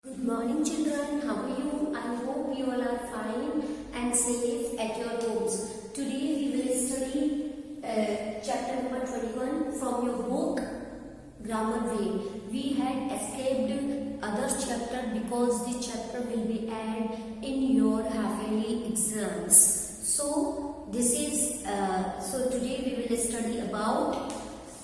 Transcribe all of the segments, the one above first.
Good morning children, how are you? I hope you all are fine and safe at your homes. Today we will study chapter number 21 from your book Grammar Way. We had escaped other chapter because the chapter will be added in your half-yearly exams. So today we will study about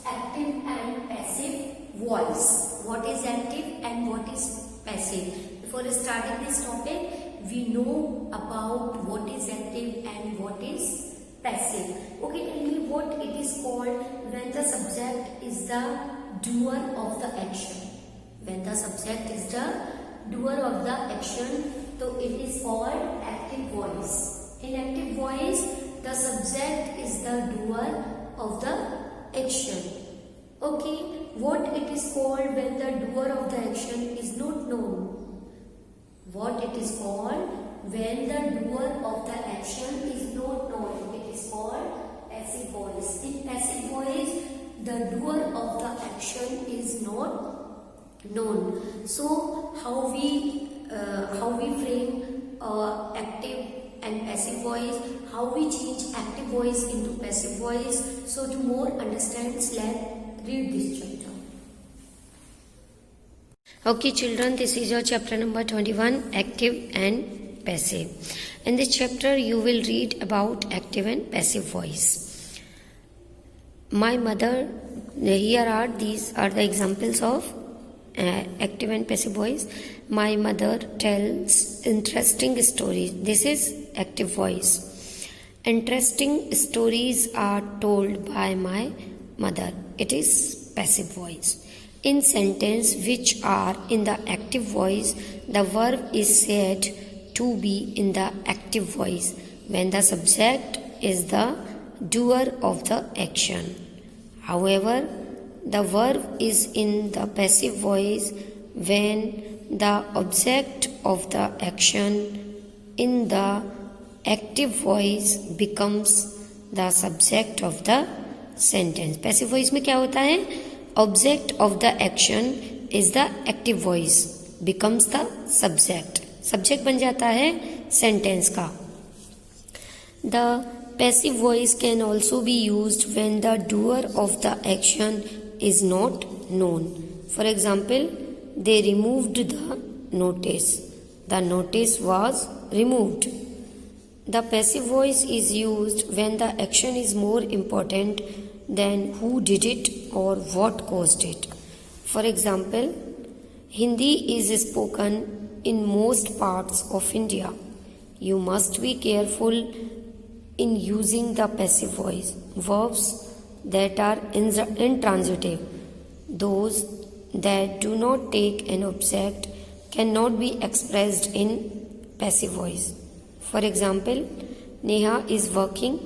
active and passive voice. What is active and what is passive? Before starting this topic, we know about what is active and what is passive. Okay, tell me what it is called when the subject is the doer of the action. When the subject is the doer of the action, so it is called active voice. In active voice, the subject is the doer of the action. Okay, what it is called when the doer of the action is not known? What it is called when the doer of the action is not known? It is called passive voice. In passive voice, the doer of the action is not known. So how we frame active and passive voice, how we change active voice into passive voice. So to more understand, let's read this chapter. Okay children, this is your chapter number 21, active and passive. In this chapter you will read about active and passive voice. My mother, these are the examples of active and passive voice. My mother tells interesting stories. This is active voice. Interesting stories are told by my mother. It is passive voice. In sentence which are in the active voice, the verb is said to be in the active voice when the subject is the doer of the action. However, the verb is in the passive voice when the object of the action in the active voice becomes the subject of the sentence. Passive voice में क्या होता है? Object of the action is the active voice, becomes the subject. Subject बन जाता है sentence का. The passive voice can also be used when the doer of the action is not known. For example, they removed the notice. The notice was removed. The passive voice is used when the action is more important than who did it or what caused it. For example, Hindi is spoken in most parts of India. You must be careful in using the passive voice. Verbs that are intransitive, those that do not take an object, cannot be expressed in passive voice. For example, Neha is working,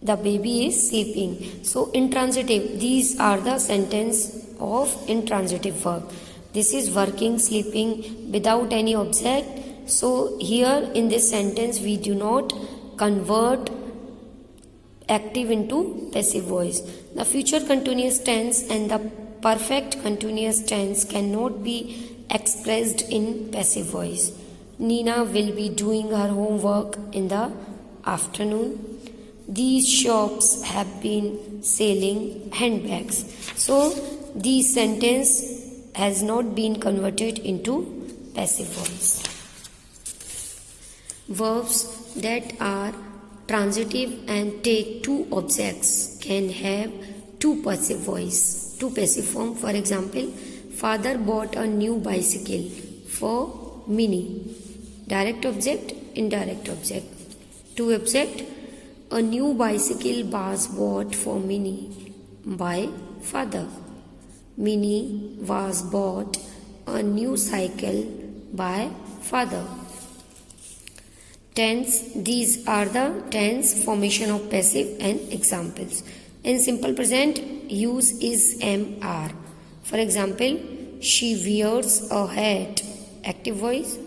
the baby is sleeping. So intransitive, these are the sentence of intransitive verb. This is working, sleeping without any object. So here in this sentence we do not convert active into passive voice. The future continuous tense and the perfect continuous tense cannot be expressed in passive voice. Nina will be doing her homework in the afternoon. These shops have been selling handbags. So this sentence has not been converted into passive voice. Verbs that are transitive and take two objects can have two passive voice, two passive form. For example, father bought a new bicycle for Minnie. Direct object, indirect object. Two object, a new bicycle was bought for Minnie by father. Minnie was bought a new cycle by father. Tense, these are the tense formation of passive and examples. In simple present, use is MR. For example, she wears a hat. Active voice.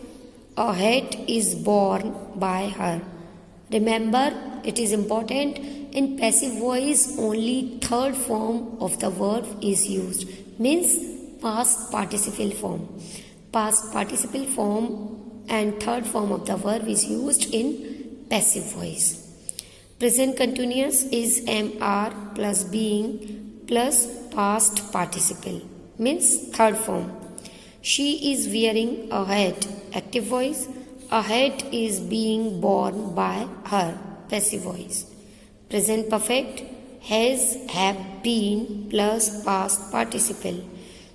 A hat is born by her. Remember, it is important, in passive voice only third form of the verb is used, means past participle form. Past participle form and third form of the verb is used in passive voice. Present continuous is am/are plus being plus past participle, means third form. She is wearing a hat, active voice. A hat is being worn by her, passive voice. Present perfect, has, have been plus past participle.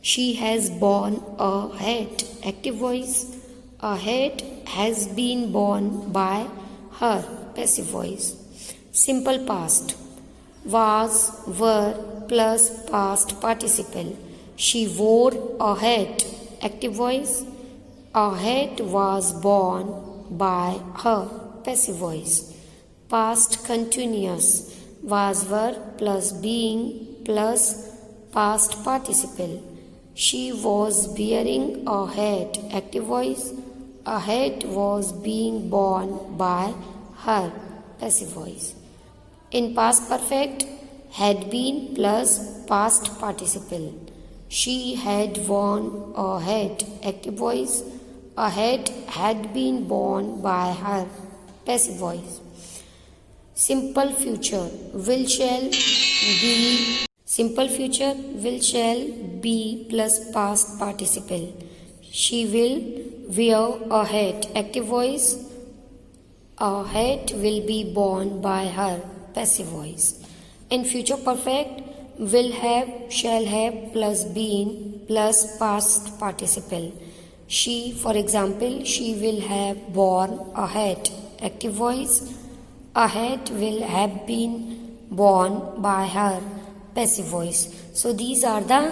She has worn a hat, active voice. A hat has been worn by her, passive voice. Simple past, was, were plus past participle. She wore a hat, active voice. A hat was worn by her, passive voice. Past continuous, was, were plus being plus past participle. She was wearing a hat, active voice. A hat was being worn by her, passive voice. In past perfect, had been plus past participle. She had worn a hat, active voice. A hat had been worn by her, passive voice. Simple future, will, shall be. Simple future, will, shall be plus past participle. She will wear a hat, active voice. A hat will be worn by her, passive voice. In future perfect, will have, shall have plus been plus past participle. She, for example, she will have worn a hat, active voice. A hat will have been worn by her, passive voice. So these are the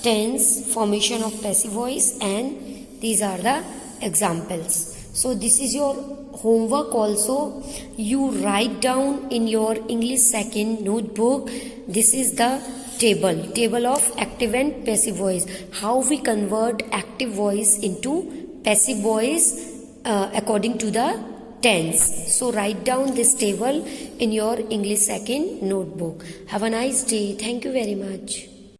tense formation of passive voice and these are the examples. So this is your homework also. You write down in your English second notebook. This is the table of active and passive voice. How we convert active voice into passive voice according to the tense. So write down this table in your English second notebook. Have a nice day. Thank you very much.